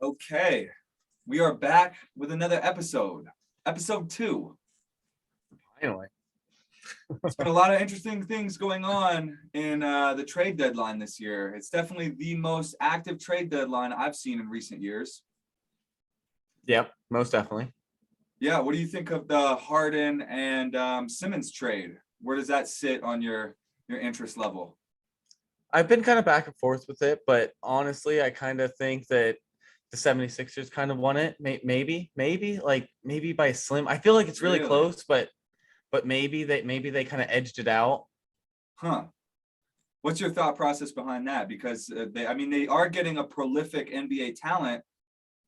Okay, we are back with another episode. Episode 2. Finally. It's been a lot of interesting things going on in the trade deadline this year. It's definitely the most active trade deadline I've seen in recent years. Yep, most definitely. Yeah, what do you think of the Harden and Simmons trade? Where does that sit on your interest level? I've been kind of back and forth with it, but honestly, I kind of think that the 76ers kind of won it. Maybe by a slim. I feel like it's really Really? close, but maybe they kind of edged it out. Huh. What's your thought process behind that? Because they are getting a prolific NBA talent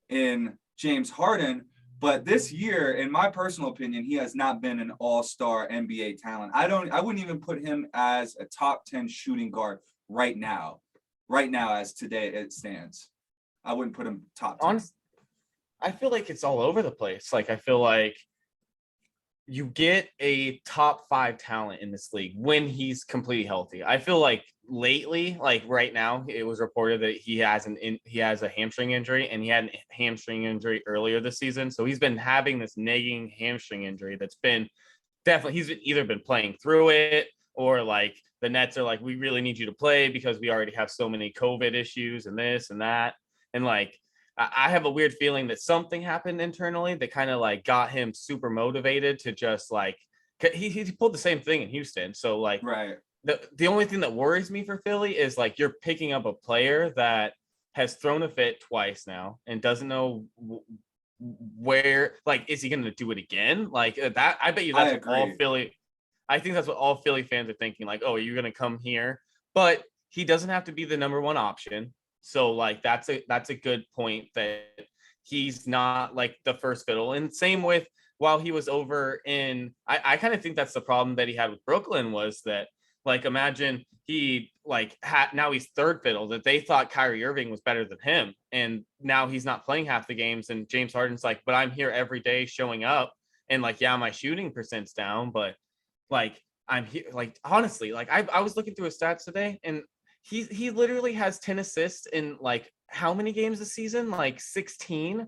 in James Harden, but this year, in my personal opinion, he has not been an all-star NBA talent. I wouldn't even put him as a top 10 shooting guard right now. Right now, as today it stands. I wouldn't put him top 10. Honestly, I feel like it's all over the place. Like I feel like you get a top 5 talent in this league when he's completely healthy. I feel like lately, like right now, it was reported that he has a hamstring injury, and he had a hamstring injury earlier this season. So he's been having this nagging hamstring injury that's been definitely, he's either been playing through it, or like the Nets are like, we really need you to play because we already have so many COVID issues and this and that. And like I have a weird feeling that something happened internally that kind of like got him super motivated to just like he pulled the same thing in Houston. So like Right. the only thing that worries me for Philly is like you're picking up a player that has thrown a fit twice now and doesn't know where, like, is he going to do it again? Like that, I bet you I that's what all agree. Philly. I think that's what all Philly fans are thinking. Like, oh, you're going to come here, but he doesn't have to be the number one option. So like that's a good point that he's not like the first fiddle. And same with while he was over in, I kind of think that's the problem that he had with Brooklyn was that, like, imagine he like had, now he's third fiddle, that they thought Kyrie Irving was better than him, and now he's not playing half the games, and James Harden's like, but I'm here every day showing up, and like, yeah, my shooting percent's down, but like I'm here. Like honestly, like I was looking through his stats today, and he literally has 10 assists in like how many games this season? Like 16,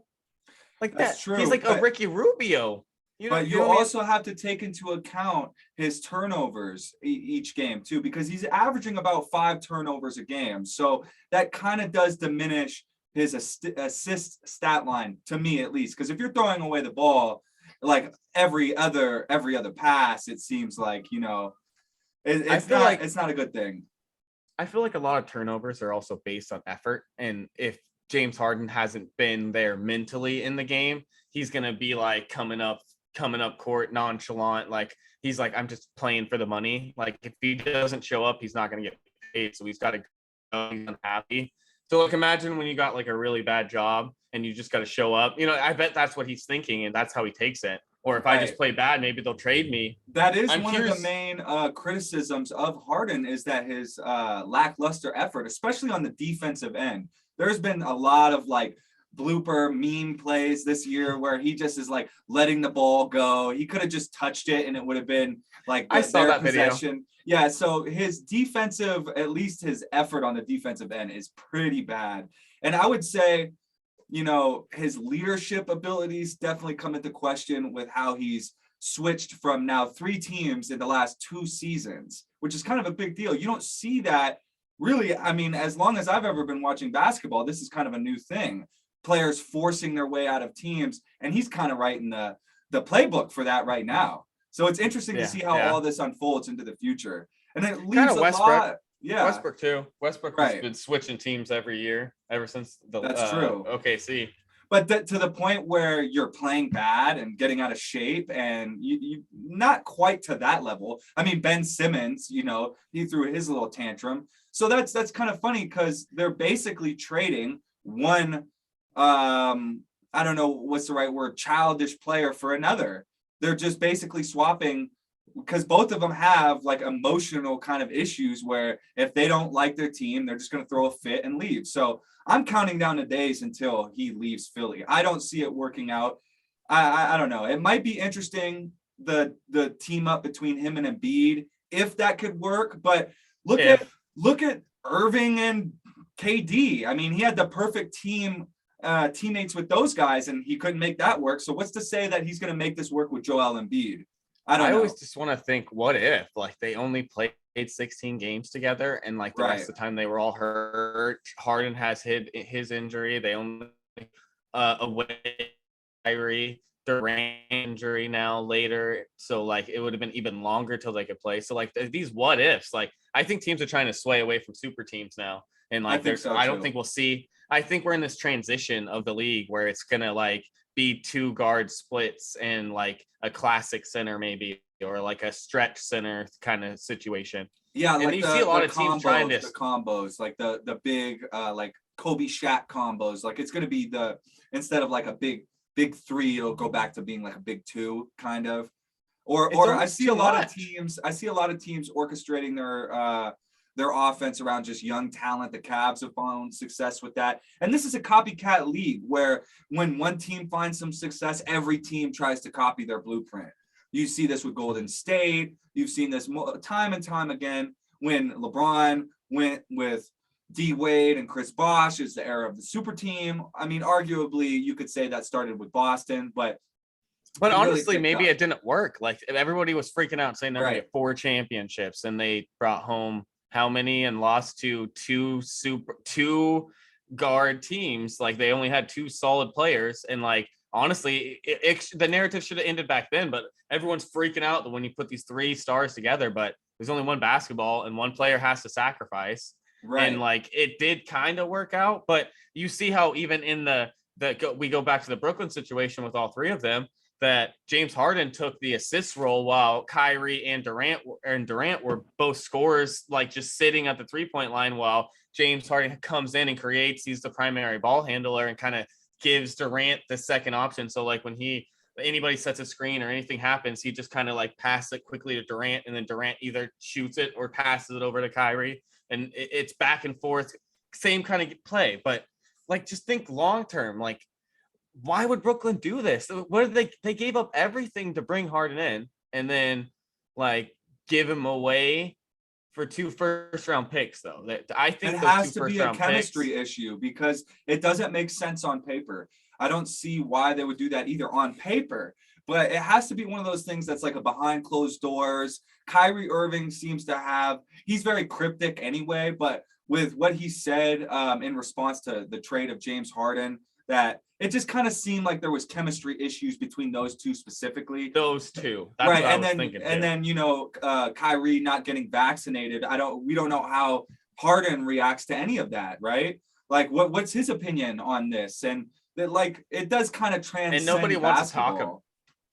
like That's that. He's true, like a Ricky Rubio. but You you know what I mean? also have to take into account his turnovers each game too, because he's averaging about 5 turnovers a game. So that kind of does diminish his assist stat line, to me at least. Because if you're throwing away the ball like every other pass, it seems like I it's feel not like it's not a good thing. I feel like a lot of turnovers are also based on effort. And if James Harden hasn't been there mentally in the game, he's gonna be like coming up court nonchalant. Like he's like, I'm just playing for the money. Like if he doesn't show up, he's not gonna get paid. So he's got to go. He's unhappy. So like imagine when you got like a really bad job and you just got to show up. I bet that's what he's thinking, and that's how he takes it. Or if I just Right. play bad, maybe they'll trade me. That is I'm one of the curious. main criticisms of Harden, is that his lackluster effort, especially on the defensive end. There's been a lot of like blooper meme plays this year where he just is like letting the ball go. He could have just touched it and it would have been like I saw their that video. possession. Yeah, so his defensive, at least his effort on the defensive end is pretty bad. And I would say, his leadership abilities definitely come into question with how he's switched from now 3 teams in the last 2 seasons, which is kind of a big deal. You don't see that really. I mean, as long as I've ever been watching basketball, this is kind of a new thing. Players forcing their way out of teams, and he's kind of writing the playbook for that right now. So it's interesting to Yeah, see how yeah. all this unfolds into the future. And it Kind leaves of a Westbrook. lot. Yeah, Westbrook too. Westbrook has right. been switching teams every year ever since the That's true. OKC. But to the point where you're playing bad and getting out of shape, and you not quite to that level. I mean, Ben Simmons, he threw his little tantrum. So that's kind of funny because they're basically trading one, I don't know what's the right word, childish player for another. They're just basically swapping, because both of them have like emotional kind of issues where if they don't like their team, they're just going to throw a fit and leave. So I'm counting down the days until he leaves Philly. I don't see it working out. I don't know. It might be interesting, the team up between him and Embiid, if that could work. But look at If look at Irving and KD. I mean, he had the perfect team teammates with those guys, and he couldn't make that work. So what's to say that he's going to make this work with Joel Embiid? I don't I know. always just want to think, what if like they only played 16 games together and like the rest of the time they were all hurt. Harden has his injury. They only away Kyrie, Durant injury now later. So like it would have been even longer till they could play. So like these what ifs, like I think teams are trying to sway away from super teams now. And like I don't think we'll see. I think we're in this transition of the league where it's gonna like be 2 guard splits and like a classic center maybe, or like a stretch center kind of situation. Yeah, and like you see a lot of teams trying to the combos, like the big like Kobe Shaq combos. Like it's gonna be instead of like a big 3, it'll go back to being like a big 2 kind of. Or I see a lot of teams orchestrating their offense around just young talent. The Cavs have found success with that. And this is a copycat league where when one team finds some success, every team tries to copy their blueprint. You see this with Golden State. You've seen this time and time again when LeBron went with D Wade and Chris Bosh is the era of the super team. I mean, arguably you could say that started with Boston, but honestly, really maybe it didn't work. Like everybody was freaking out saying they're gonna get 4 championships, and they brought home how many and lost to 2 guard teams. Like they only had 2 solid players, and like honestly, the narrative should have ended back then. But everyone's freaking out that when you put these 3 stars together, but there's only one basketball and one player has to sacrifice. Right. And like it did kind of work out, but you see how even in we go back to the Brooklyn situation with all 3 of them, that James Harden took the assist role while Kyrie and Durant were both scorers, like just sitting at the 3-point line while James Harden comes in and creates. He's the primary ball handler and kind of gives Durant the second option. So like when anybody sets a screen or anything happens, he just kind of like passes it quickly to Durant, and then Durant either shoots it or passes it over to Kyrie, and it's back and forth, same kind of play. But like just think long term, like why would Brooklyn do this? What did they gave up everything to bring Harden in, and then like give him away for 2 first-round picks, though. That I think it has to be a chemistry issue because it doesn't make sense on paper. I don't see why they would do that either on paper, but it has to be one of those things that's like a behind closed doors. Kyrie Irving seems to he's very cryptic anyway, but with what he said in response to the trade of James Harden, that it just kind of seemed like there was chemistry issues between those 2 specifically. Those 2, that's right? And then Kyrie not getting vaccinated. We don't know how Harden reacts to any of that, right? Like, what's his opinion on this? And that, like, it does kind of transcend. And nobody wants to talk about.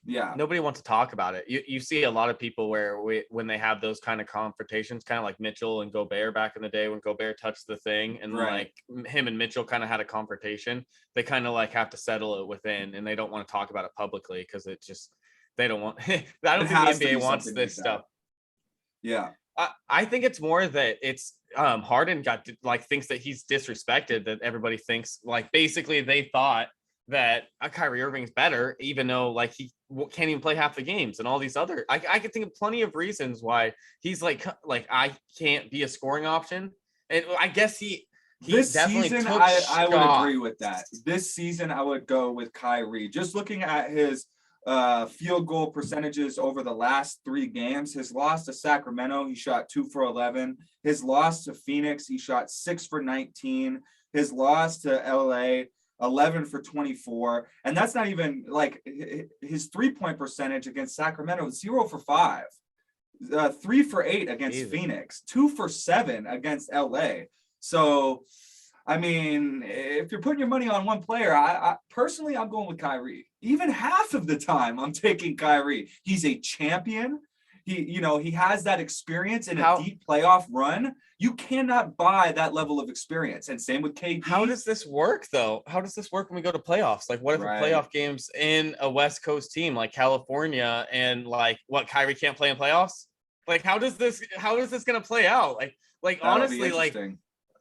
Yeah, nobody wants to talk about it. You see a lot of people when they have those kind of confrontations, kind of like Mitchell and Gobert back in the day when Gobert touched the thing, and like him and Mitchell kind of had a confrontation. They kind of like have to settle it within, and they don't want to talk about it publicly because they don't want. I don't think the NBA wants this stuff. Yeah, I think it's more that it's Harden thinks that he's disrespected, that everybody thinks like basically they thought that Kyrie Irving's better, even though like he can't even play half the games, and all these other. I could think of plenty of reasons why he's like I can't be a scoring option, and I guess this season I would agree with that. This season I would go with Kyrie. Just looking at his field goal percentages over the last 3 games, his loss to Sacramento, he shot 2 for 11. His loss to Phoenix, he shot 6 for 19. His loss to LA, 11 for 24. And that's not even like his 3-point percentage against Sacramento, 0 for 5, 3 for 8 against Phoenix, 2 for 7 against LA. So, I mean, if you're putting your money on one player, I personally, I'm going with Kyrie. Even half of the time I'm taking Kyrie. He's a champion. He has that experience in a deep playoff run. You cannot buy that level of experience. And same with KD. How does this work, though? How does this work when we go to playoffs? Like, what if a playoff game's in a West Coast team like California, and like what, Kyrie can't play in playoffs? Like, how is this going to play out? Like honestly, like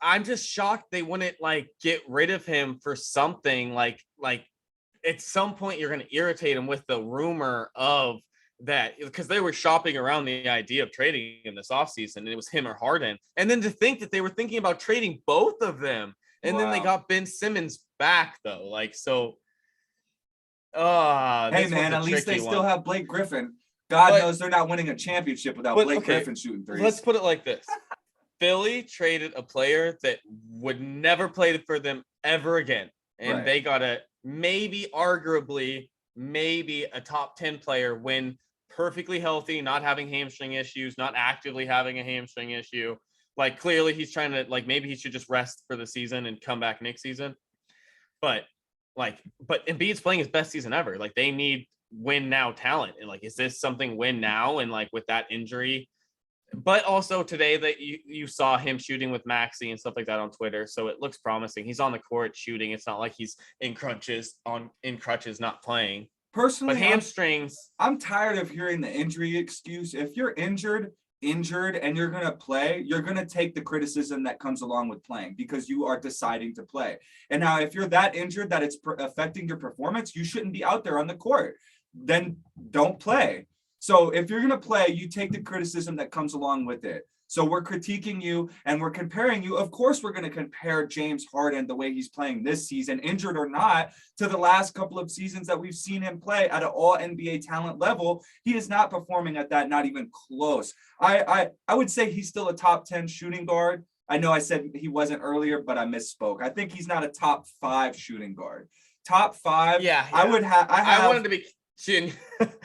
I'm just shocked they wouldn't like get rid of him for something like at some point you're going to irritate him with the rumor of that, because they were shopping around the idea of trading in this offseason, and it was him or Harden. And then to think that they were thinking about trading both of them, And then they Wow. got Ben Simmons back though. Like, so Hey this man, one's a at least they tricky still one. have Blake Griffin. God But knows they're not winning a championship without Blake okay, Griffin shooting let's threes. put it like this. Philly traded a player that would never play for them ever again. And Right. they got a maybe arguably maybe a top 10 player when perfectly healthy, not having hamstring issues, not actively having a hamstring issue. Like clearly he's trying to like maybe he should just rest for the season and come back next season. But Embiid's playing his best season ever. Like they need win now talent. And like, is this something win now? And like with that injury, but also today that you saw him shooting with Maxey and stuff like that on Twitter. So it looks promising. He's on the court shooting. It's not like he's in crutches not playing. Personally, But hamstrings. I'm tired of hearing the injury excuse. If you're injured and you're going to play, you're going to take the criticism that comes along with playing because you are deciding to play. And now if you're that injured that it's affecting your performance, you shouldn't be out there on the court. Then don't play. So if you're going to play, you take the criticism that comes along with it. So we're critiquing you and we're comparing you. Of course, we're going to compare James Harden, the way he's playing this season, injured or not, to the last couple of seasons that we've seen him play at an all NBA talent level. He is not performing at that, not even close. I would say he's still a top 10 shooting guard. I know I said he wasn't earlier, but I misspoke. I think he's not a top 5 shooting guard. Top 5. Yeah. I wanted to be.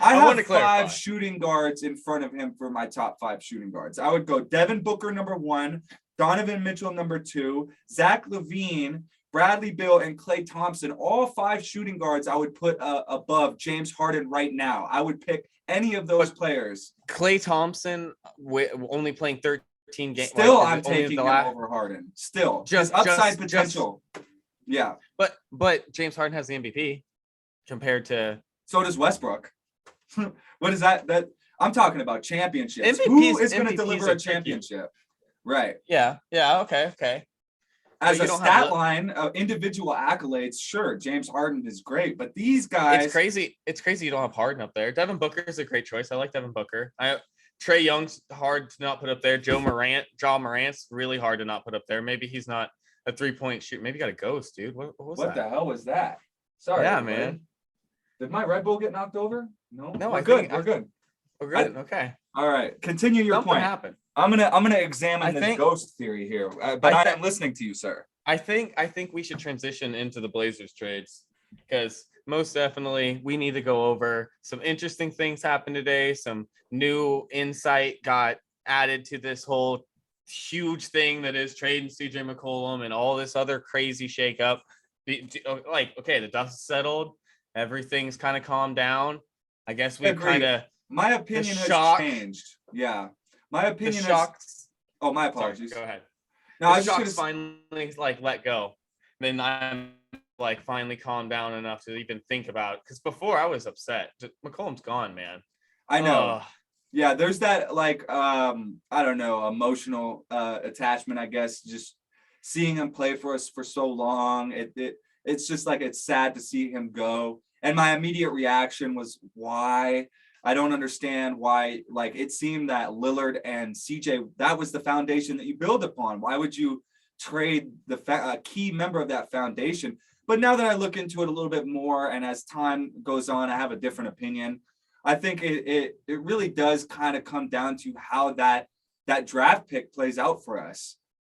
I have 5 shooting guards in front of him for my top 5 shooting guards. I would go Devin Booker number 1, Donovan Mitchell number 2, Zach LaVine, Bradley Beal, and Klay Thompson. All 5 shooting guards I would put above James Harden right now. I would pick any of those players. Klay Thompson only playing 13 games. Still, I'm taking him over Harden. Still, just upside potential. Yeah, but James Harden has the MVP compared to. So does Westbrook. What is that? That I'm talking about championships. Who is going to deliver a championship? Right. Yeah. Okay. As a stat line of individual accolades, sure, James Harden is great, but these guys. It's crazy you don't have Harden up there. Devin Booker is a great choice. I like Devin Booker. Trey Young's hard to not put up there. Ja Morant's really hard to not put up there. Maybe he's not a 3-point shoot. Maybe got a ghost, dude. What the hell was that? Sorry. Yeah, man. Did my Red Bull get knocked over? No, we're good. We're good. Okay. All right. Continue your point. Happened. I'm gonna examine this ghost theory here, but I am listening to you, sir. I think we should transition into the Blazers trades because most definitely we need to go over some interesting things happened today. Some new insight got added to this whole huge thing that is trading CJ McCollum and all this other crazy shakeup. Like, okay, the dust settled. Everything's kind of calmed down. I guess we kind of. My opinion has changed. Yeah, my opinion has. Oh, my apologies. Sorry, go ahead. No, I was just gonna finally like let go. Then I'm like finally calmed down enough to even think about it. Because before I was upset. McCollum's gone, man. I know. Yeah, there's that like I don't know, emotional attachment. I guess just seeing him play for us for so long. It's just like it's sad to see him go. And my immediate reaction was why. I don't understand why. Like it seemed that Lillard and CJ, that was the foundation that you build upon. Why would you trade the key member of that foundation? But now that I look into it a little bit more, and as time goes on, I have a different opinion. I think it really does kind of come down to how that draft pick plays out for us.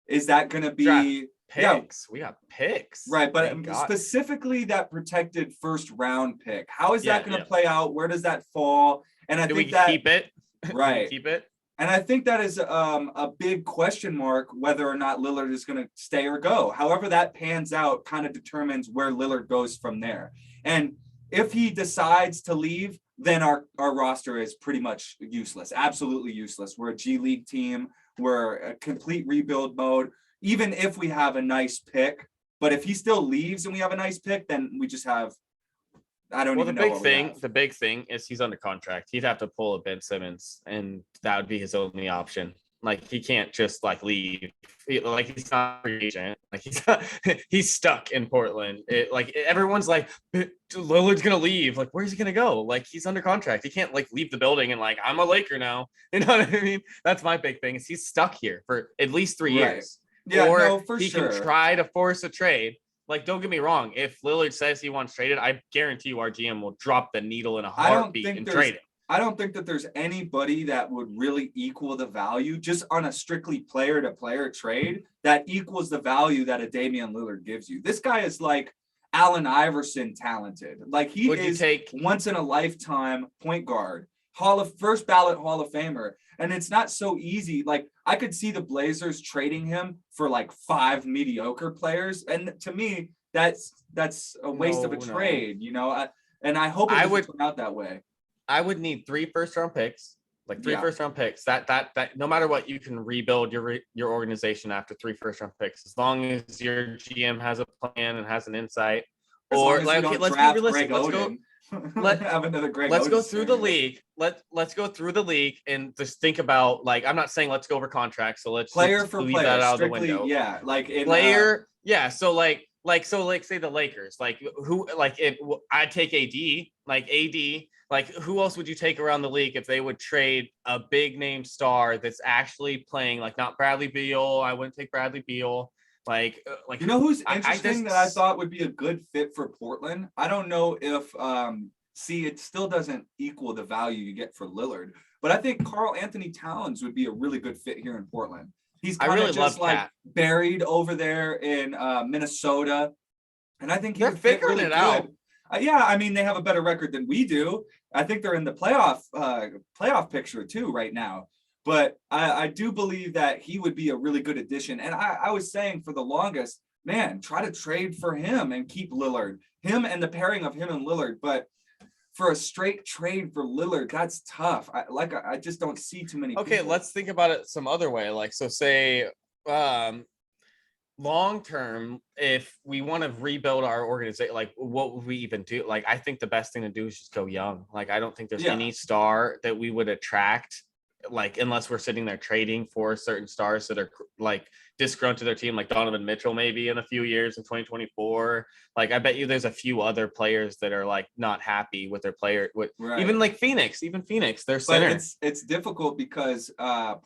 Is that going to be picks? Yeah. We got picks, right? But specifically that protected first round pick. How is that going to play out? Where does that fall? And I think that keep it right. Keep it. And I think that is a big question mark whether or not Lillard is going to stay or go. However that pans out kind of determines where Lillard goes from there. And if he decides to leave, then our roster is pretty much useless, absolutely useless. We're a G League team. We're a complete rebuild mode. Even if we have a nice pick, but if he still leaves and we have a nice pick, then we just have, I don't even know. The big thing is he's under contract. He'd have to pull a Ben Simmons and that would be his only option. Like he can't just like leave. Like he's not a free agent. Like he's stuck in Portland. Like everyone's like Lillard's gonna leave. Like where's he gonna go? Like he's under contract. He can't like leave the building and like I'm a Laker now. You know what I mean? That's my big thing. Is he's stuck here for at least 3 years. Yeah, or no, for he can sure. try to force a trade. Like, don't get me wrong. If Lillard says he wants traded, I guarantee you our GM will drop the needle in a I don't heartbeat think and there's trade him. I don't think that there's anybody that would really equal the value just on a strictly player to player trade that equals the value that a Damian Lillard gives you. This guy is like Allen Iverson talented. Like he Would you is take once in a lifetime point guard, first ballot Hall of Famer. And it's not so easy. Like I could see the Blazers trading him for like 5 mediocre players. And to me, that's a waste of a no? trade, and I hope it I doesn't would turn out that way. I would need 3 first-round picks, like three Yeah. first-round picks. That no matter what, you can rebuild your organization after 3 first-round picks, as long as your GM has a plan and has an insight. As long Or as we like, okay, don't let's be draft realistic. Greg Let's go. Oden. Let Have another Greg let's Oden go through the scenario. league. Let's go through the league and just think about, like, I'm not saying let's go over contracts, so let's Player just for leave player, that out of the strictly, window. yeah. Like in Player, yeah. So like say the Lakers, like who, like it, I'd take AD, like AD. Like, who else would you take around the league if they would trade a big name star that's actually playing? Like, not Bradley Beal. I wouldn't take Bradley Beal. Like you know who's I interesting that I thought would be a good fit for Portland? I don't know if see, it still doesn't equal the value you get for Lillard, but I think Karl Anthony Towns would be a really good fit here in Portland. He's I kind of really just love like Cat. buried over there in Minnesota, and I think he They're would fit figuring really it good. out. Yeah, I mean they have a better record than we do. I think they're in the playoff picture too right now. But I do believe that he would be a really good addition. And I was saying for the longest, man, try to trade for him and keep Lillard, him and the pairing of him and Lillard. But for a straight trade for Lillard, that's tough. I just don't see too many. Okay, people. let's think about it some other way. Like, so say long term, if we want to rebuild our organization, like what would we even do? Like, I think the best thing to do is just go young. Like, I don't think there's any star that we would attract, like, unless we're sitting there trading for certain stars that are like disgruntled to their team, like Donovan Mitchell maybe in a few years in 2024. Like, I bet you there's a few other players that are like not happy with their player, with even like Phoenix, their center. But it's difficult because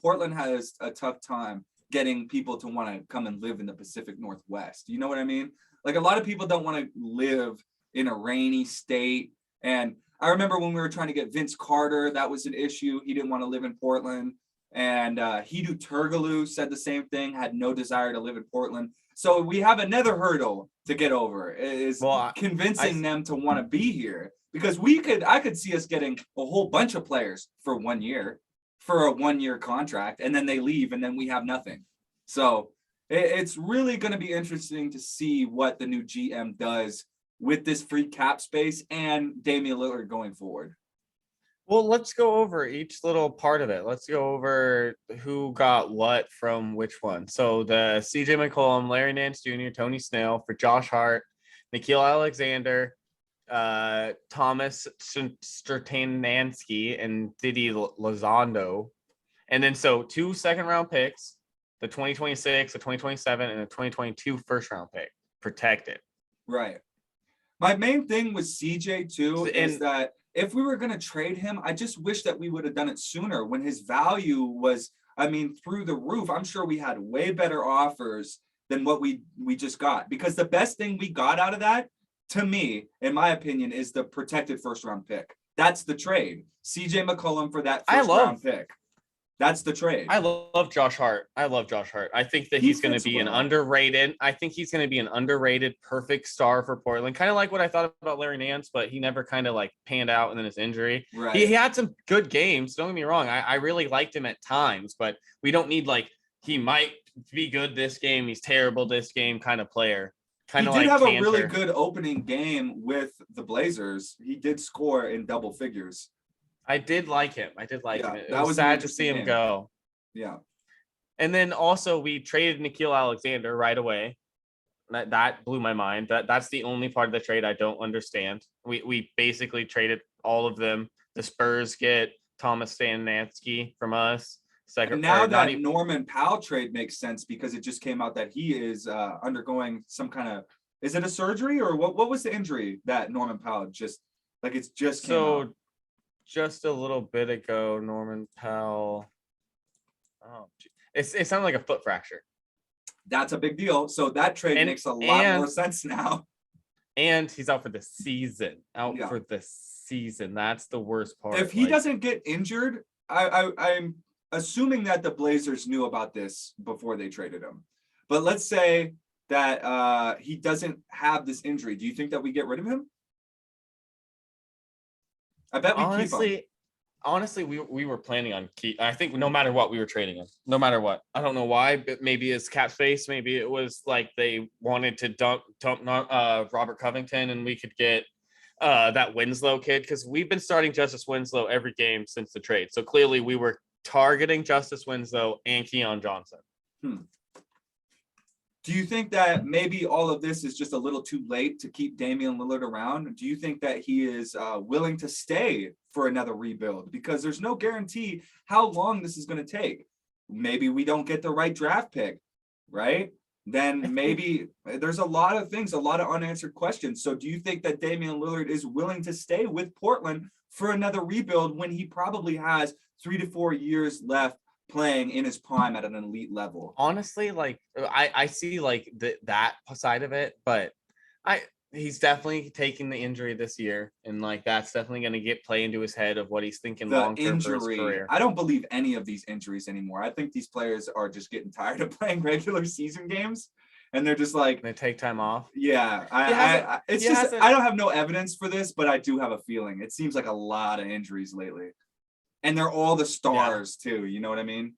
Portland has a tough time getting people to want to come and live in the Pacific Northwest. You know what I mean? Like a lot of people don't want to live in a rainy state. And I remember when we were trying to get Vince Carter, that was an issue. He didn't want to live in Portland. And Hedo Turkoglu said the same thing, had no desire to live in Portland. So we have another hurdle to get over, is convincing them to want to be here. Because I could see us getting a whole bunch of players for 1 year, for a 1 year contract, and then they leave and then we have nothing. So it's really going to be interesting to see what the new GM does with this free cap space and Damian Lillard going forward. Well, let's go over each little part of it. Let's go over who got what from which one. So the CJ McCollum, Larry Nance Jr., Tony Snell for Josh Hart, Nikhil Alexander, Thomas Strutanansky, and Didi Lozando. And then so 2 second-round picks, the 2026, the 2027, and the 2022 first-round pick protected. Right. My main thing with CJ too is that if we were going to trade him, I just wish that we would have done it sooner when his value was, I mean, through the roof. I'm sure we had way better offers than what we just got, because the best thing we got out of that, to me, in my opinion, is the protected first-round pick. That's the trade. CJ McCollum for that first-round pick. That's the trade. I love Josh Hart. I think that he's going to be an underrated. I think he's going to be an underrated, perfect star for Portland. Kind of like what I thought about Larry Nance, but he never kind of like panned out, and then his injury. Right. He had some good games. Don't get me wrong. I really liked him at times, but we don't need like he might be good this game, he's terrible this game kind of player. Kind of like have a really good opening game with the Blazers. He did score in double figures. I did like him. It that was sad to see him go. Yeah. And then also we traded Nikhil Alexander right away. That blew my mind. That's the only part of the trade I don't understand. We basically traded all of them. The Spurs get Thomas Stanansky from us. And now that Norman Powell trade makes sense, because it just came out that he is undergoing some kind of, is it a surgery or what was the injury that Norman Powell came out? Just a little bit ago, Norman Powell. Oh, it sounded like a foot fracture. That's a big deal. So that trade And makes a lot more sense now. And he's out for the season. Yeah. For the season. That's the worst part. If he doesn't get injured, I'm assuming that the Blazers knew about this before they traded him. But let's say that he doesn't have this injury. Do you think that we get rid of him? I bet we keep him. Honestly, we were planning on keep. I think no matter what, we were trading him. No matter what. I don't know why, but maybe it's cap space. Maybe it was like they wanted to dump Robert Covington, and we could get that Winslow kid, because we've been starting Justice Winslow every game since the trade. So clearly, we were targeting Justice Winslow and Keon Johnson. Do you think that maybe all of this is just a little too late to keep Damian Lillard around? Do you think that he is willing to stay for another rebuild? Because there's no guarantee how long this is going to take. Maybe we don't get the right draft pick, right? Then maybe there's a lot of things, a lot of unanswered questions. So do you think that Damian Lillard is willing to stay with Portland for another rebuild when he probably has 3 to 4 years left playing in his prime at an elite level? Honestly, like I see like that side of it, but he's definitely taking the injury this year, and like that's definitely going to play into his head of what he's thinking long term for his career. I don't believe any of these injuries anymore. I think these players are just getting tired of playing regular season games, and they're just like they take time off. Yeah, I don't have no evidence for this, but I do have a feeling. It seems like a lot of injuries lately. And they're all the stars too. You know what I mean?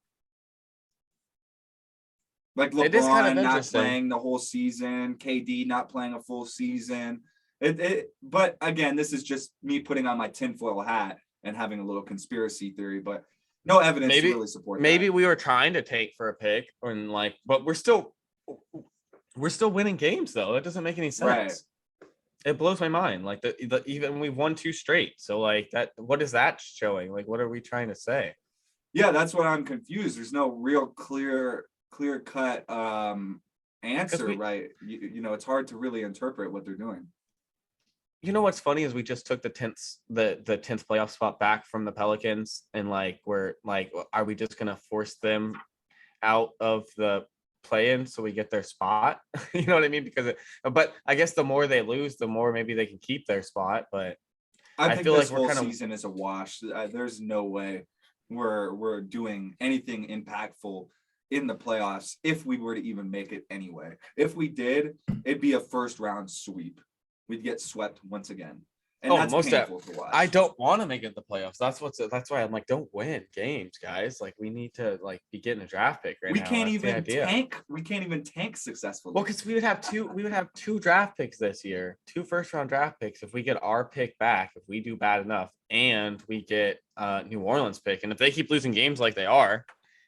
Like LeBron not playing the whole season, KD not playing a full season. But again, this is just me putting on my tinfoil hat and having a little conspiracy theory, but no evidence to really support maybe that. We were trying to take for a pick, but we're still winning games though. That doesn't make any sense. Right. It blows my mind. Like even we've won 2 straight. So like that, what is that showing? Like, what are we trying to say? Yeah, that's what I'm confused. There's no real clear cut answer, right? You know, it's hard to really interpret what they're doing. You know what's funny is we just took the 10th playoff spot back from the Pelicans, and like we're like, are we just gonna force them out of the play-in so we get their spot? You know what I mean? But I guess the more they lose, the more maybe they can keep their spot. But I think feel this like whole season is a wash. There's no way we're doing anything impactful in the playoffs if we were to even make it anyway. If we did, it'd be a first round sweep. We'd get swept once again. And that's painful to watch. I don't want to make it the playoffs. That's why I'm like, don't win games, guys. Like we need to like be getting a draft pick right now. We can't even tank successfully. Well, because we would have 2 draft picks this year, 2 first round draft picks. If we get our pick back, if we do bad enough, and we get New Orleans pick, and if they keep losing games like they are,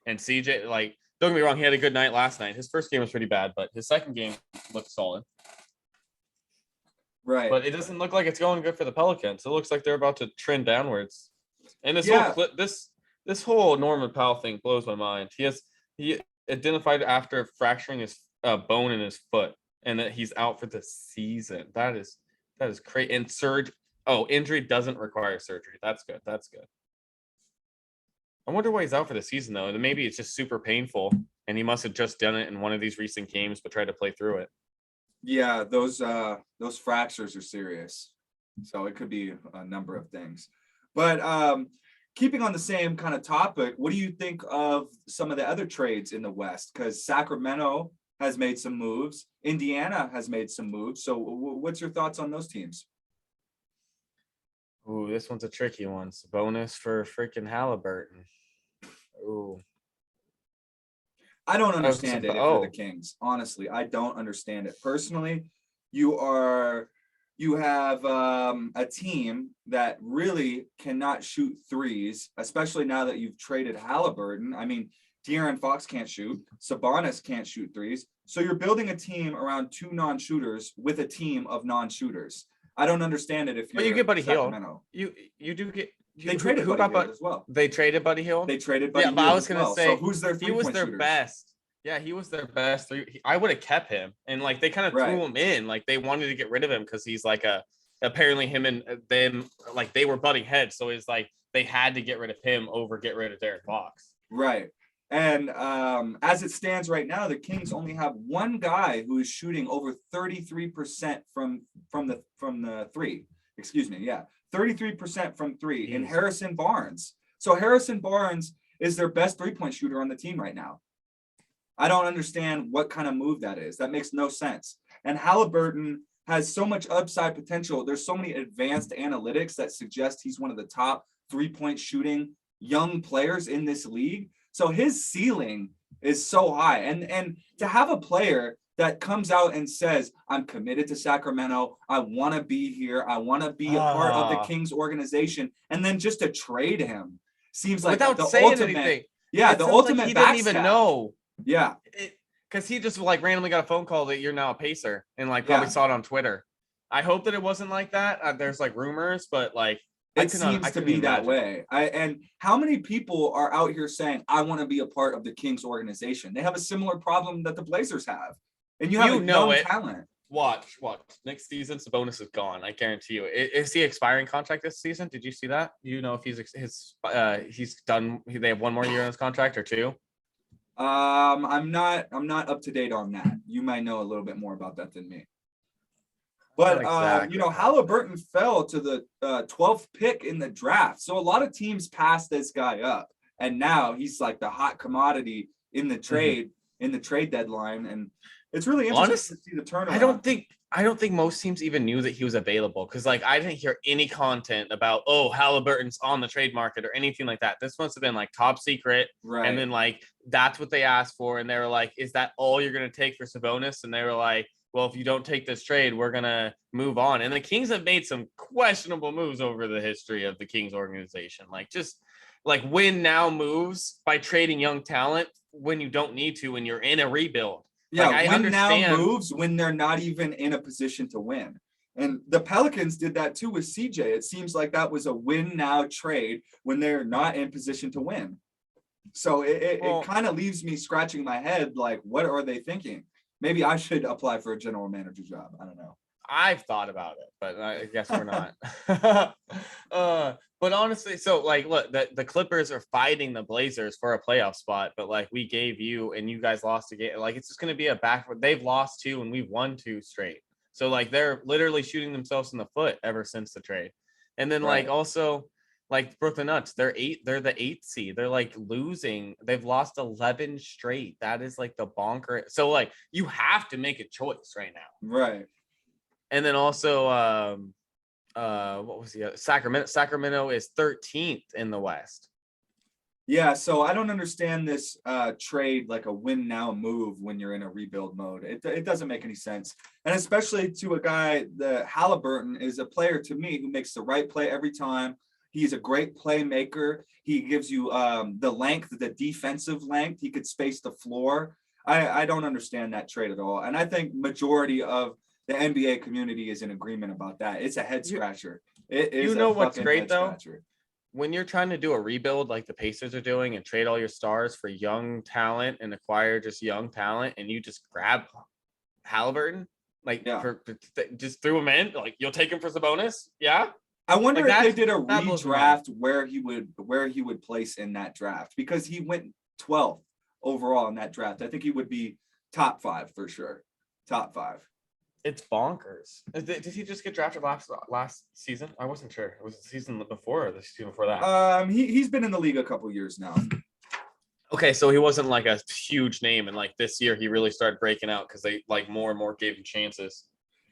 and CJ, like, don't get me wrong, he had a good night last night. His first game was pretty bad, but his second game looked solid. Right. But it doesn't look like it's going good for the Pelicans. It looks like they're about to trend downwards. And this whole Norman Powell thing blows my mind. He identified after fracturing his bone in his foot, and that he's out for the season. That is crazy. And injury doesn't require surgery. That's good. I wonder why he's out for the season though. And maybe it's just super painful, and he must have just done it in one of these recent games, but tried to play through it. Yeah, those fractures are serious. So it could be a number of things. But keeping on the same kind of topic, what do you think of some of the other trades in the West? Because Sacramento has made some moves. Indiana has made some moves. So what's your thoughts on those teams? Ooh, this one's a tricky one. Sabonis for freaking Halliburton. Ooh. I don't understand it for the Kings. Honestly, I don't understand it. Personally, you have a team that really cannot shoot threes, especially now that you've traded Halliburton. I mean, De'Aaron Fox can't shoot. Sabonis can't shoot threes. So you're building a team around 2 non-shooters with a team of non-shooters. I don't understand it if you're. But you get Buddy Sacramento. Hill. You do get. They traded Buddy Hill as well. They traded Buddy Hill. They traded Buddy Hill. But I was gonna say, so who's their three-point he was their shooters? best. Yeah, he was their best. I would have kept him, and like they kind of threw him in, like they wanted to get rid of him because he's like apparently him and them, like they were butting heads, so it's like they had to get rid of him over get rid of De'Aaron Fox. Right. And as it stands right now, the Kings only have one guy who is shooting over 33% from the three. Excuse me, yeah, 33% from three in Harrison Barnes. So Harrison Barnes is their best three-point shooter on the team right now. I don't understand what kind of move that is. That makes no sense. And Halliburton has so much upside potential. There's so many advanced analytics that suggest he's one of the top three-point shooting young players in this league. So his ceiling is so high. And to have a player that comes out and says, I'm committed to Sacramento, I want to be here, I want to be a part of the Kings organization, and then just to trade him seems like without the saying ultimate, anything. yeah, it the sounds ultimate like he didn't even backstab. know. Yeah. Because he just like randomly got a phone call that you're now a Pacer and like probably saw it on Twitter. I hope that it wasn't like that. There's like rumors, but like it seems to be that way. And how many people are out here saying, I want to be a part of the Kings organization? They have a similar problem that the Blazers have. And you have a young talent. Watch. Next season, Sabonis is gone. I guarantee you. Is he expiring contract this season? Did you see that? You know if he's done? They have one more year on his contract or two. I'm not up to date on that. You might know a little bit more about that than me. But Halliburton fell to the 12th pick in the draft. So a lot of teams passed this guy up. And now he's like the hot commodity in the trade, in the trade deadline. And it's really interesting to see the turnaround. I don't think most teams even knew that he was available because like I didn't hear any content about Halliburton's on the trade market or anything like that. This must have been like top secret. Right. And then like that's what they asked for. And they were like, is that all you're gonna take for Sabonis? And they were like, well, if you don't take this trade, we're gonna move on. And the Kings have made some questionable moves over the history of the Kings organization. Like just like win now moves by trading young talent when you don't need to when you're in a rebuild. Yeah, like, win now moves when they're not even in a position to win. And the Pelicans did that too with CJ. It seems like that was a win now trade when they're not in position to win. So it kind of leaves me scratching my head like, what are they thinking? Maybe I should apply for a general manager job. I don't know. I've thought about it, but I guess we're not. But honestly, so like, look, the Clippers are fighting the Blazers for a playoff spot, but like we gave you and you guys lost a game. Like it's just going to be a backward. They've lost 2 and we've won 2 straight. So like they're literally shooting themselves in the foot ever since the trade. And then like also like Brooklyn Nuts, they're the 8th seed. They're like losing. They've lost 11 straight. That is like the bonker. So like you have to make a choice right now. Right. And then also, what was the other? Sacramento? Sacramento is 13th in the West. Yeah, so I don't understand this trade like a win now move when you're in a rebuild mode. It doesn't make any sense. And especially to a guy, the Halliburton is a player to me who makes the right play every time. He's a great playmaker. He gives you the length, the defensive length. He could space the floor. I don't understand that trade at all. And I think majority of the NBA community is in agreement about that. It's a head scratcher. It is. You know what's great though? When you're trying to do a rebuild like the Pacers are doing and trade all your stars for young talent and acquire just young talent, and you just grab Halliburton, just threw him in, like you'll take him for Sabonis, yeah. I wonder if they did a redraft where he would place in that draft because he went 12th overall in that draft. I think he would be top 5 for sure. Top 5. It's bonkers. Did he just get drafted last season? I wasn't sure. It was the season before or the season before that. He's been in the league a couple years now. Okay, so he wasn't like a huge name, and like this year he really started breaking out because they like more and more gave him chances.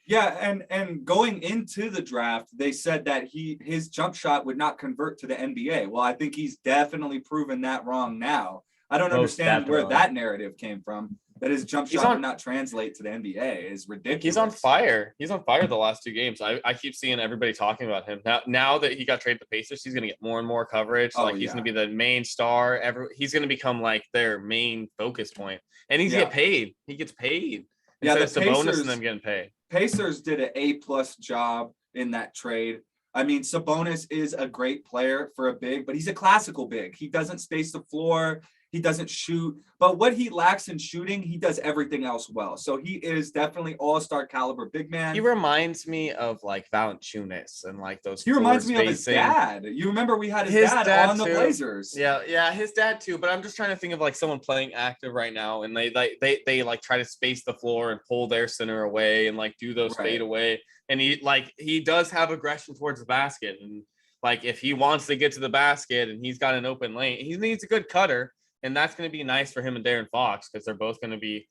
Yeah, and going into the draft, they said that his jump shot would not convert to the NBA. Well, I think he's definitely proven that wrong now. I don't understand where that narrative came from. That his jump shot would not translate to the NBA is ridiculous. He's on fire. He's on fire the last 2 games. I keep seeing everybody talking about him. Now that he got traded to the Pacers, he's going to get more and more coverage. He's going to be the main star. He's going to become like their main focus point. And he's get paid. He gets paid. Instead of Sabonis and them getting paid. Pacers did an A+ job in that trade. I mean, Sabonis is a great player for a big, but he's a classical big. He doesn't space the floor. He doesn't shoot, but what he lacks in shooting, he does everything else well. So he is definitely all-star caliber big man. He reminds me of like Valanciunas and like those. He reminds me of his dad. You remember we had his dad on the Blazers. Yeah, his dad too. But I'm just trying to think of like someone playing active right now, and they like try to space the floor and pull their center away and like do those fade away. And he does have aggression towards the basket, and like if he wants to get to the basket and he's got an open lane, he needs a good cutter, and that's going to be nice for him and De'Aaron Fox because they're both going to be.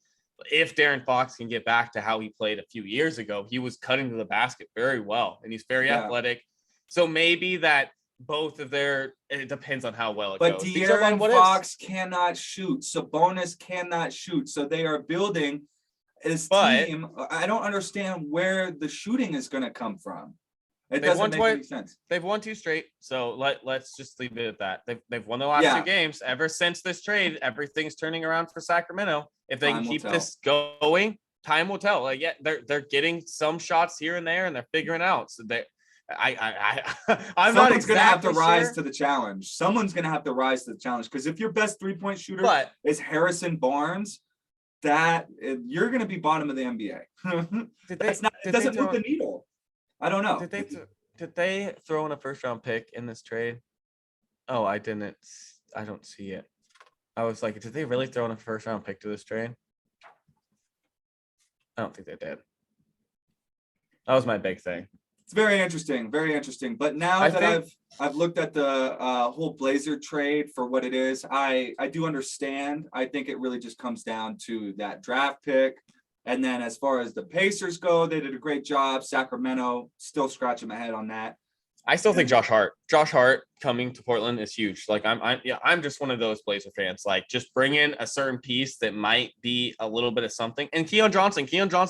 If De'Aaron Fox can get back to how he played a few years ago, he was cutting to the basket very well, and he's very athletic. So maybe that both of it depends on how well it goes. But De'Aaron Fox cannot shoot. Sabonis cannot shoot. So they are building his team. I don't understand where the shooting is going to come from. It doesn't make any sense. They've won 2 straight, so let's just leave it at that. They've won the last 2 games. Ever since this trade, everything's turning around for Sacramento. If they can keep this going, time will tell. Like, they're getting some shots here and there, and they're figuring out. So I'm not exactly going to have to rise to the challenge. Someone's going to have to rise to the challenge because if your best 3-point shooter is Harrison Barnes, that you're going to be bottom of the NBA. It doesn't move the needle. I don't know. Did they throw in a first-round pick in this trade? Oh, I don't see it. I was like, did they really throw in a first-round pick to this trade? I don't think they did. That was my big thing. It's very interesting, very interesting. But now I've looked at the whole Blazer trade for what it is, I do understand. I think it really just comes down to that draft pick. And then as far as the Pacers go, they did a great job. Sacramento, still scratching my head on that. I still think Josh Hart coming to Portland is huge. Like I'm just one of those Blazer fans. Like just bring in a certain piece that might be a little bit of something. And Keon Johnson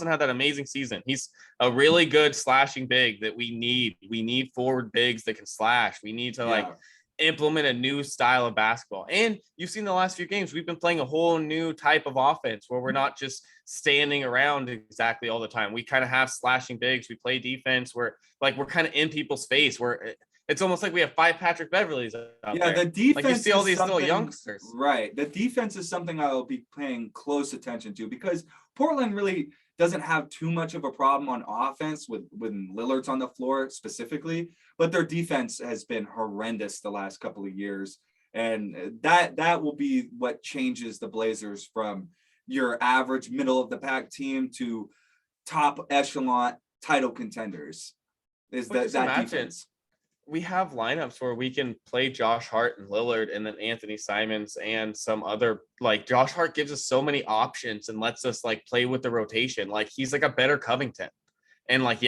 had that amazing season. He's a really good slashing big that we need. We need forward bigs that can slash. We need to implement a new style of basketball. And you've seen the last few games, we've been playing a whole new type of offense where we're not just standing around exactly all the time. We kind of have slashing bigs. We play defense. We're kind of in people's face where it's almost like we have 5 Patrick Beverleys out there. The defense, like you see all these little youngsters. Right. The defense is something I'll be paying close attention to because Portland really doesn't have too much of a problem on offense when Lillard's on the floor specifically, but their defense has been horrendous the last couple of years. And that will be what changes the Blazers from your average middle of the pack team to top echelon title contenders. Is that defense? We have lineups where we can play Josh Hart and Lillard and then Anthony Simons and some other, like Josh Hart gives us so many options and lets us like play with the rotation. Like he's like a better Covington. And like,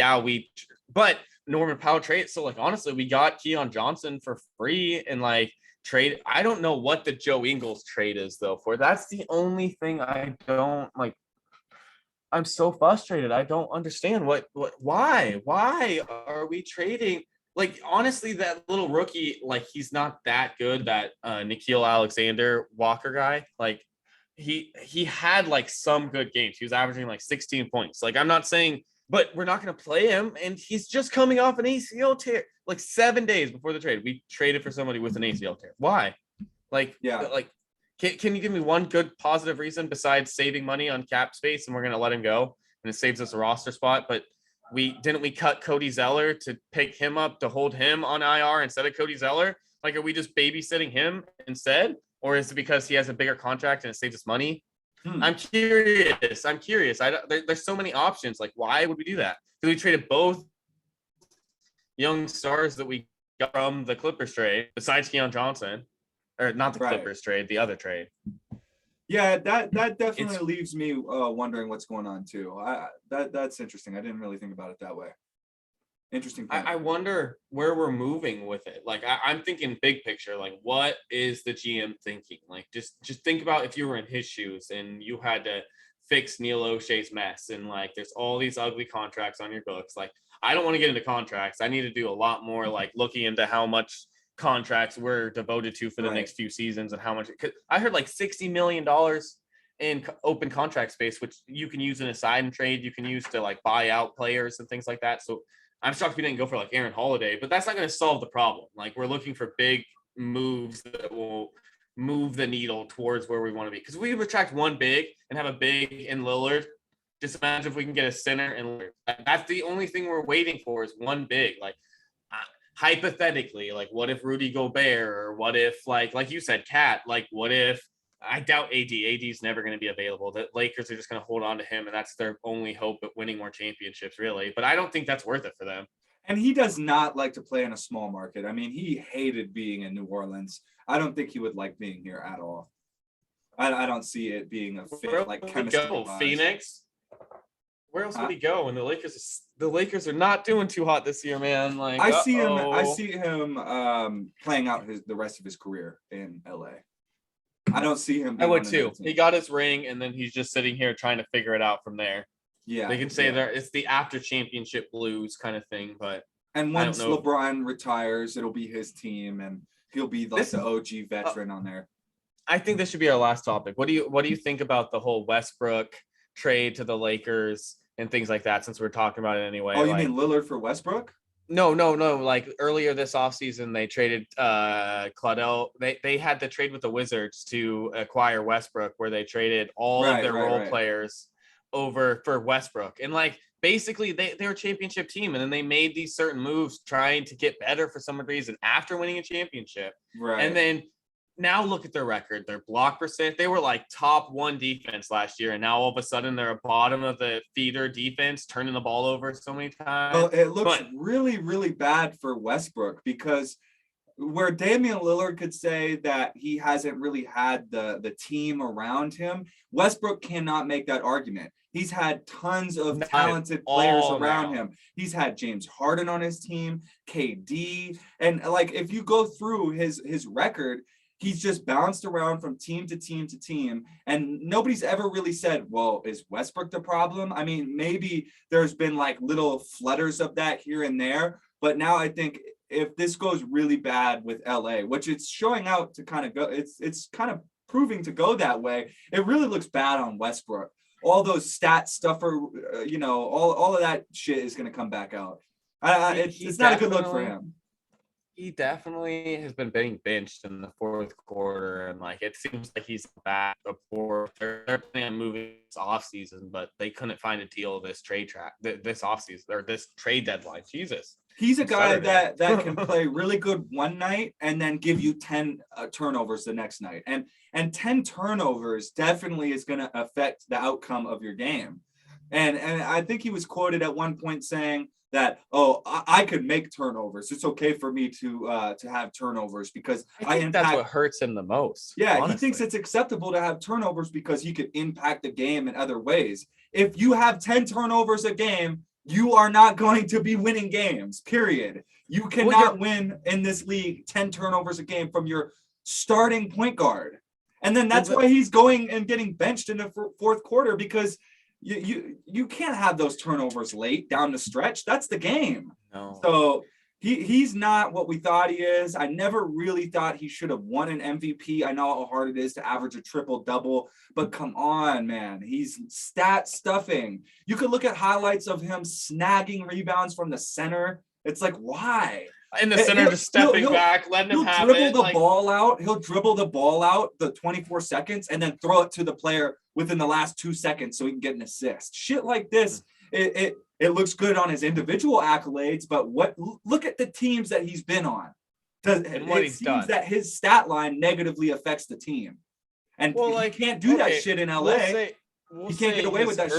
but Norman Powell trade. So like, honestly, we got Keon Johnson for free and like trade. I don't know what the Joe Ingles trade is though for. That's the only thing I don't like. I'm so frustrated. I don't understand why are we trading? Like, honestly, that little rookie, like, he's not that good, that Nickeil Alexander Walker guy. Like, he had, like, some good games. He was averaging, like, 16 points. Like, I'm not saying, but we're not going to play him, and he's just coming off an ACL tear. Like, 7 days before the trade, we traded for somebody with an ACL tear. Why? Like, can you give me one good positive reason besides saving money on cap space, and we're going to let him go, and it saves us a roster spot, but we cut Cody Zeller to pick him up to hold him on IR instead of Cody Zeller? Like, are we just babysitting him instead? Or is it because he has a bigger contract and it saves us money? I'm curious. There's so many options. Like, why would we do that? Because we traded both young stars that we got from the Clippers trade, besides Keon Johnson, or not the Clippers trade, the other trade. Yeah, that definitely leaves me wondering what's going on too. That's interesting. I didn't really think about it that way. Interesting. I wonder where we're moving with it. Like I'm thinking big picture. Like, what is the GM thinking? Like, just think about if you were in his shoes and you had to fix Neil O'Shea's mess, and like there's all these ugly contracts on your books. Like, I don't want to get into contracts. I need to do a lot more like looking into how much contracts we're devoted to for the next few seasons and how much. I heard like $60 million in open contract space, which you can use in a sign and trade. You can use to like buy out players and things like that. So I'm shocked we didn't go for like Aaron Holiday, but that's not going to solve the problem. Like, we're looking for big moves that will move the needle towards where we want to be. Because we attract one big and have a big in Lillard. Just imagine if we can get a center and Lillard. That's the only thing we're waiting for is one big. Like hypothetically, like what if Rudy Gobert, or what if like you said, Cat, like what if I doubt AD's never going to be available. The Lakers are just going to hold on to him, and that's their only hope at winning more championships, really. But I don't think that's worth it for them. And he does not like to play in a small market. I mean, he hated being in New Orleans. I don't think he would like being here at all. I don't see it being a fit, like chemistry. Phoenix. Where else would he go? And the Lakers are not doing too hot this year, man. Like I see him playing out the rest of his career in LA. I don't see him. I would too. He got his ring, and then he's just sitting here trying to figure it out from there. Yeah, they can say it's the after championship blues kind of thing, but and once LeBron retires, it'll be his team, and he'll be like the OG veteran on there. I think this should be our last topic. What do you think about the whole Westbrook trade to the Lakers and things like that? Since we're talking about it anyway. Oh, you mean Lillard for Westbrook? No. Like earlier this offseason, they traded Claudel. They had the trade with the Wizards to acquire Westbrook, where they traded all of their role players over for Westbrook. And like basically they were a championship team, and then they made these certain moves trying to get better for some reason after winning a championship. Right. And then now look at their record, their block percent. They were like top 1 defense last year, and now all of a sudden they're a bottom of the feeder defense, turning the ball over so many times. Well, it looks really, really bad for Westbrook, because where Damian Lillard could say that he hasn't really had the team around him, Westbrook cannot make that argument. He's had tons of talented players around him. He's had James Harden on his team, KD, and like if you go through his record, he's just bounced around from team to team to team, and nobody's ever really said, well, is Westbrook the problem? I mean, maybe there's been like little flutters of that here and there, but now I think if this goes really bad with LA, which it's showing out to kind of go, it's kind of proving to go that way, it really looks bad on Westbrook. All those stat stuffer, all of that shit is going to come back out. It's not a good look for him. He definitely has been getting benched in the fourth quarter, and like it seems like he's back before they're planning on moving this offseason, but they couldn't find a deal this this offseason or this trade deadline. Jesus. He's a guy that can play really good one night and then give you 10 turnovers the next night. And 10 turnovers definitely is going to affect the outcome of your game. And I think he was quoted at one point saying that, I could make turnovers. It's okay for me to have turnovers because I think that's what hurts him the most. Yeah, honestly. He thinks it's acceptable to have turnovers because he could impact the game in other ways. If you have 10 turnovers a game, you are not going to be winning games, period. You cannot win in this league 10 turnovers a game from your starting point guard. And then that's why he's going and getting benched in the fourth quarter, because you can't have those turnovers late down the stretch. That's the game. No. So he's not what we thought he is. I never really thought he should have won an MVP. I know how hard it is to average a triple-double, but come on, man. He's stat stuffing. You could look at highlights of him snagging rebounds from the center. It's like, why? In the center, just stepping back, letting him have it. He'll dribble the ball out. He'll dribble the ball out the 24 seconds and then throw it to the player within the last 2 seconds so he can get an assist. Shit like this, it looks good on his individual accolades, but look at the teams that he's been on. And what he's done. That his stat line negatively affects the team. And he can't do that shit in LA. He can't get away with that shit.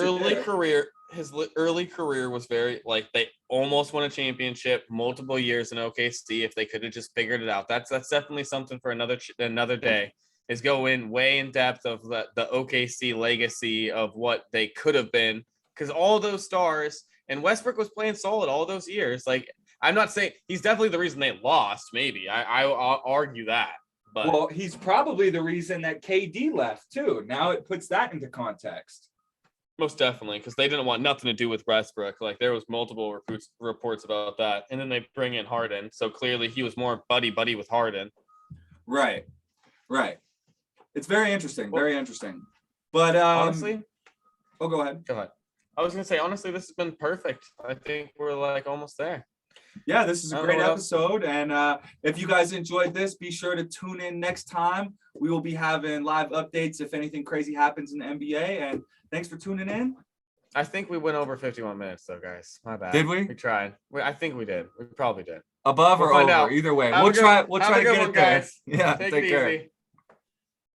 His early career was very they almost won a championship multiple years in OKC. If they could have just figured it out, that's definitely something for another day. Is go way in depth of the OKC legacy of what they could have been, because all those stars and Westbrook was playing solid all those years. Like, I'm not saying he's definitely the reason they lost. Maybe I'll argue that. But well, he's probably the reason that KD left too. Now it puts that into context. Most definitely, because they didn't want nothing to do with Westbrook. Like, there was multiple reports about that. And then they bring in Harden. So clearly he was more buddy with Harden. Right. It's very interesting. Very interesting. But honestly, go ahead. I was going to say, honestly, this has been perfect. I think we're almost there. Yeah, this is a I don't great know what else. episode. And if you guys enjoyed this, be sure to tune in next time. We will be having live updates if anything crazy happens in the NBA. And thanks for tuning in. I think we went over 51 minutes though, guys. My bad. Did we? We tried. I think we did. We probably did. Above We'll or find over, out. either way. Have We'll a good- try. We'll have try a to good get one, it there. guys. Yeah, Take take it care. easy.